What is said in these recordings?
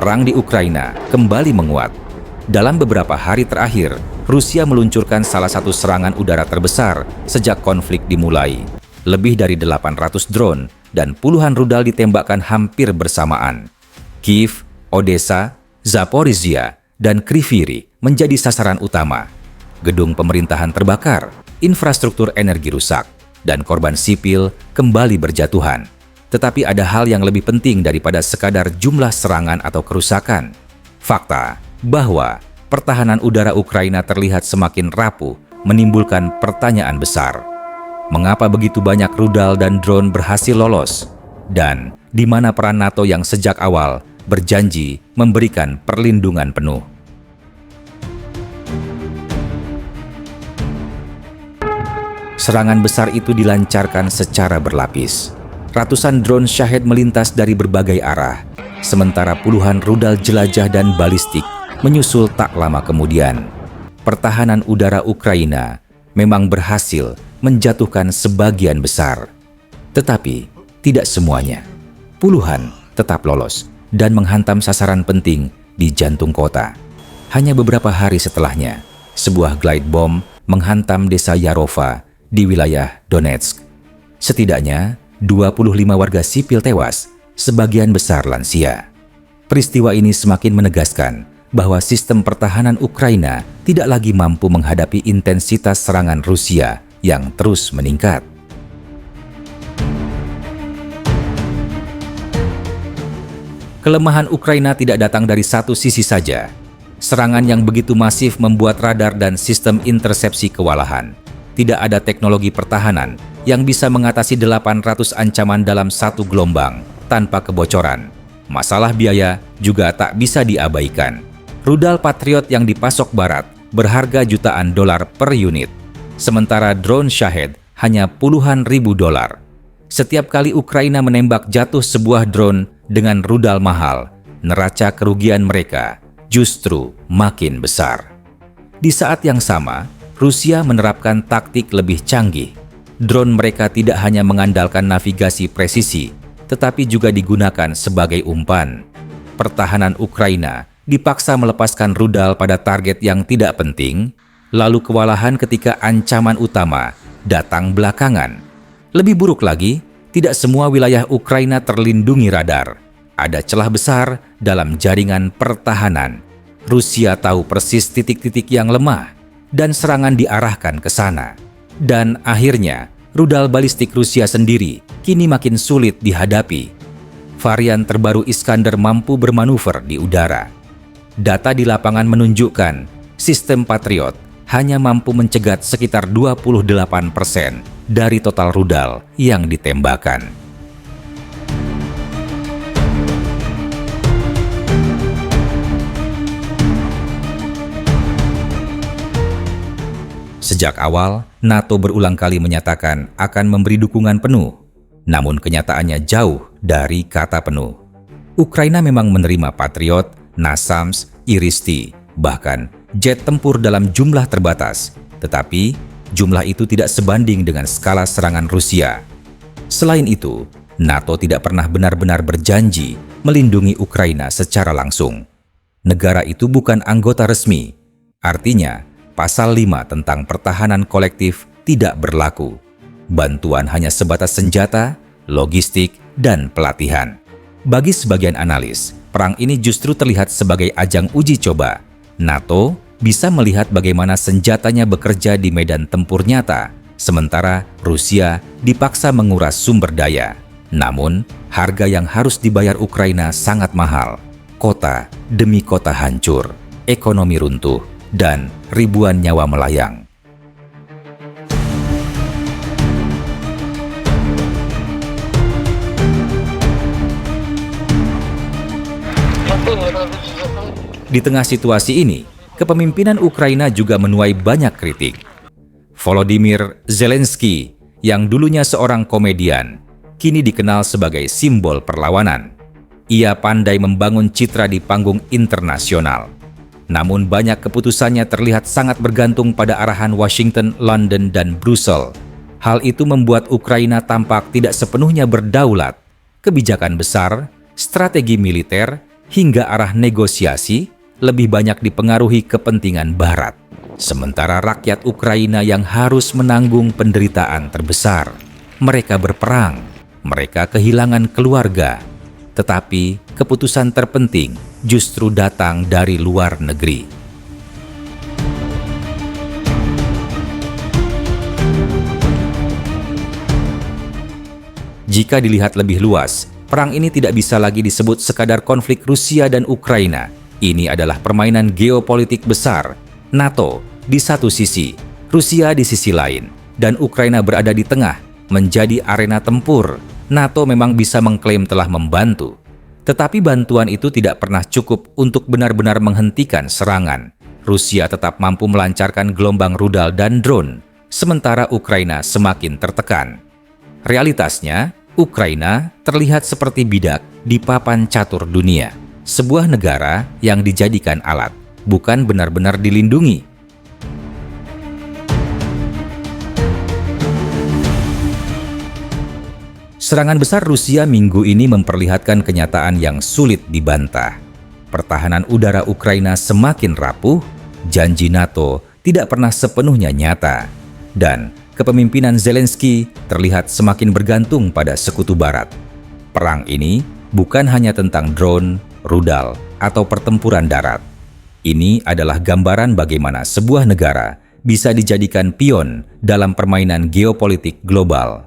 perang di Ukraina kembali menguat. Dalam beberapa hari terakhir, Rusia meluncurkan salah satu serangan udara terbesar sejak konflik dimulai. Lebih dari 800 drone dan puluhan rudal ditembakkan hampir bersamaan. Kiev, Odessa, Zaporizhia, dan Kryvyi menjadi sasaran utama. Gedung pemerintahan terbakar, infrastruktur energi rusak, dan korban sipil kembali berjatuhan. Tetapi ada hal yang lebih penting daripada sekadar jumlah serangan atau kerusakan. Fakta bahwa pertahanan udara Ukraina terlihat semakin rapuh menimbulkan pertanyaan besar. Mengapa begitu banyak rudal dan drone berhasil lolos? Dan di mana peran NATO yang sejak awal berjanji memberikan perlindungan penuh? Serangan besar itu dilancarkan secara berlapis. Ratusan drone Shahed melintas dari berbagai arah, sementara puluhan rudal jelajah dan balistik menyusul tak lama kemudian. Pertahanan udara Ukraina memang berhasil menjatuhkan sebagian besar. Tetapi tidak semuanya. Puluhan tetap lolos dan menghantam sasaran penting di jantung kota. Hanya beberapa hari setelahnya, sebuah glide bomb menghantam desa Yarova di wilayah Donetsk. Setidaknya 25 warga sipil tewas, sebagian besar lansia. Peristiwa ini semakin menegaskan bahwa sistem pertahanan Ukraina tidak lagi mampu menghadapi intensitas serangan Rusia yang terus meningkat. Kelemahan Ukraina tidak datang dari satu sisi saja. Serangan yang begitu masif membuat radar dan sistem intersepsi kewalahan. Tidak ada teknologi pertahanan yang bisa mengatasi 800 ancaman dalam satu gelombang tanpa kebocoran. Masalah biaya juga tak bisa diabaikan. Rudal Patriot yang dipasok Barat berharga jutaan dolar per unit, sementara drone Shahed hanya puluhan ribu dolar. Setiap kali Ukraina menembak jatuh sebuah drone dengan rudal mahal, neraca kerugian mereka justru makin besar. Di saat yang sama, Rusia menerapkan taktik lebih canggih. Drone mereka tidak hanya mengandalkan navigasi presisi, tetapi juga digunakan sebagai umpan. Pertahanan Ukraina dipaksa melepaskan rudal pada target yang tidak penting, lalu kewalahan ketika ancaman utama datang belakangan. Lebih buruk lagi, tidak semua wilayah Ukraina terlindungi radar. Ada celah besar dalam jaringan pertahanan. Rusia tahu persis titik-titik yang lemah, dan serangan diarahkan ke sana. Dan akhirnya, rudal balistik Rusia sendiri kini makin sulit dihadapi. Varian terbaru Iskander mampu bermanuver di udara. Data di lapangan menunjukkan sistem Patriot hanya mampu mencegat sekitar 28% dari total rudal yang ditembakkan. Sejak awal, NATO berulang kali menyatakan akan memberi dukungan penuh, namun kenyataannya jauh dari kata penuh. Ukraina memang menerima Patriot, NASAMS, Iris-T, bahkan jet tempur dalam jumlah terbatas, tetapi jumlah itu tidak sebanding dengan skala serangan Rusia. Selain itu, NATO tidak pernah benar-benar berjanji melindungi Ukraina secara langsung. Negara itu bukan anggota resmi, artinya Pasal 5 tentang pertahanan kolektif tidak berlaku. Bantuan hanya sebatas senjata, logistik, dan pelatihan. Bagi sebagian analis, perang ini justru terlihat sebagai ajang uji coba. NATO bisa melihat bagaimana senjatanya bekerja di medan tempur nyata, sementara Rusia dipaksa menguras sumber daya. Namun, harga yang harus dibayar Ukraina sangat mahal. Kota demi kota hancur, ekonomi runtuh, dan ribuan nyawa melayang. Di tengah situasi ini, kepemimpinan Ukraina juga menuai banyak kritik. Volodymyr Zelensky, yang dulunya seorang komedian, kini dikenal sebagai simbol perlawanan. Ia pandai membangun citra di panggung internasional. Namun banyak keputusannya terlihat sangat bergantung pada arahan Washington, London, dan Brussel. Hal itu membuat Ukraina tampak tidak sepenuhnya berdaulat. Kebijakan besar, strategi militer, hingga arah negosiasi lebih banyak dipengaruhi kepentingan Barat. Sementara rakyat Ukraina yang harus menanggung penderitaan terbesar. Mereka berperang, mereka kehilangan keluarga. Tetapi keputusan terpenting justru datang dari luar negeri. Jika dilihat lebih luas, perang ini tidak bisa lagi disebut sekadar konflik Rusia dan Ukraina. Ini adalah permainan geopolitik besar. NATO di satu sisi, Rusia di sisi lain, dan Ukraina berada di tengah, menjadi arena tempur. NATO memang bisa mengklaim telah membantu. Tetapi bantuan itu tidak pernah cukup untuk benar-benar menghentikan serangan. Rusia tetap mampu melancarkan gelombang rudal dan drone, sementara Ukraina semakin tertekan. Realitasnya, Ukraina terlihat seperti bidak di papan catur dunia, sebuah negara yang dijadikan alat, bukan benar-benar dilindungi. Serangan besar Rusia minggu ini memperlihatkan kenyataan yang sulit dibantah. Pertahanan udara Ukraina semakin rapuh, janji NATO tidak pernah sepenuhnya nyata, dan kepemimpinan Zelensky terlihat semakin bergantung pada sekutu Barat. Perang ini bukan hanya tentang drone, rudal, atau pertempuran darat. Ini adalah gambaran bagaimana sebuah negara bisa dijadikan pion dalam permainan geopolitik global.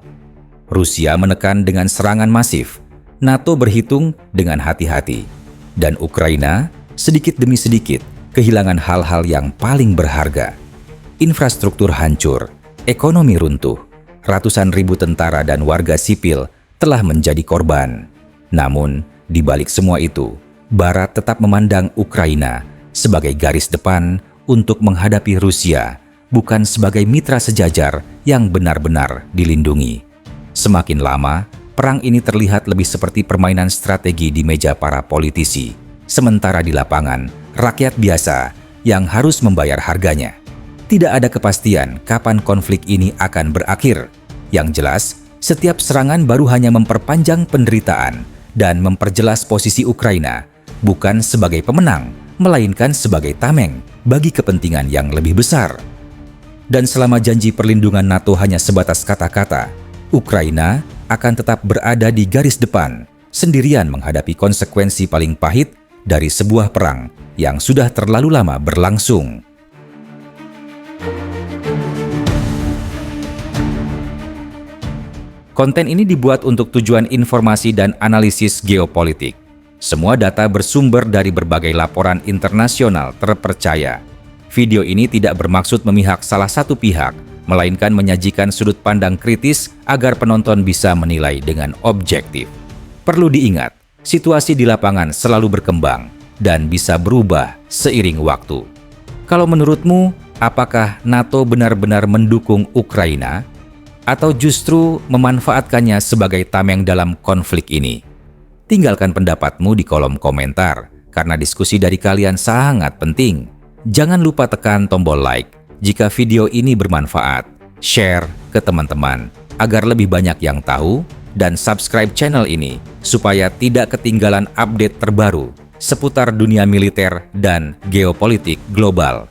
Rusia menekan dengan serangan masif, NATO berhitung dengan hati-hati, dan Ukraina sedikit demi sedikit kehilangan hal-hal yang paling berharga. Infrastruktur hancur, ekonomi runtuh, ratusan ribu tentara dan warga sipil telah menjadi korban. Namun, di balik semua itu, Barat tetap memandang Ukraina sebagai garis depan untuk menghadapi Rusia, bukan sebagai mitra sejajar yang benar-benar dilindungi. Semakin lama, perang ini terlihat lebih seperti permainan strategi di meja para politisi, sementara di lapangan, rakyat biasa yang harus membayar harganya. Tidak ada kepastian kapan konflik ini akan berakhir. Yang jelas, setiap serangan baru hanya memperpanjang penderitaan dan memperjelas posisi Ukraina, bukan sebagai pemenang, melainkan sebagai tameng bagi kepentingan yang lebih besar. Dan selama janji perlindungan NATO hanya sebatas kata-kata, Ukraina akan tetap berada di garis depan, sendirian menghadapi konsekuensi paling pahit dari sebuah perang yang sudah terlalu lama berlangsung. Konten ini dibuat untuk tujuan informasi dan analisis geopolitik. Semua data bersumber dari berbagai laporan internasional terpercaya. Video ini tidak bermaksud memihak salah satu pihak, melainkan menyajikan sudut pandang kritis agar penonton bisa menilai dengan objektif. Perlu diingat, situasi di lapangan selalu berkembang dan bisa berubah seiring waktu. Kalau menurutmu, apakah NATO benar-benar mendukung Ukraina atau justru memanfaatkannya sebagai tameng dalam konflik ini? Tinggalkan pendapatmu di kolom komentar, karena diskusi dari kalian sangat penting. Jangan lupa tekan tombol like jika video ini bermanfaat, share ke teman-teman agar lebih banyak yang tahu, dan subscribe channel ini supaya tidak ketinggalan update terbaru seputar dunia militer dan geopolitik global.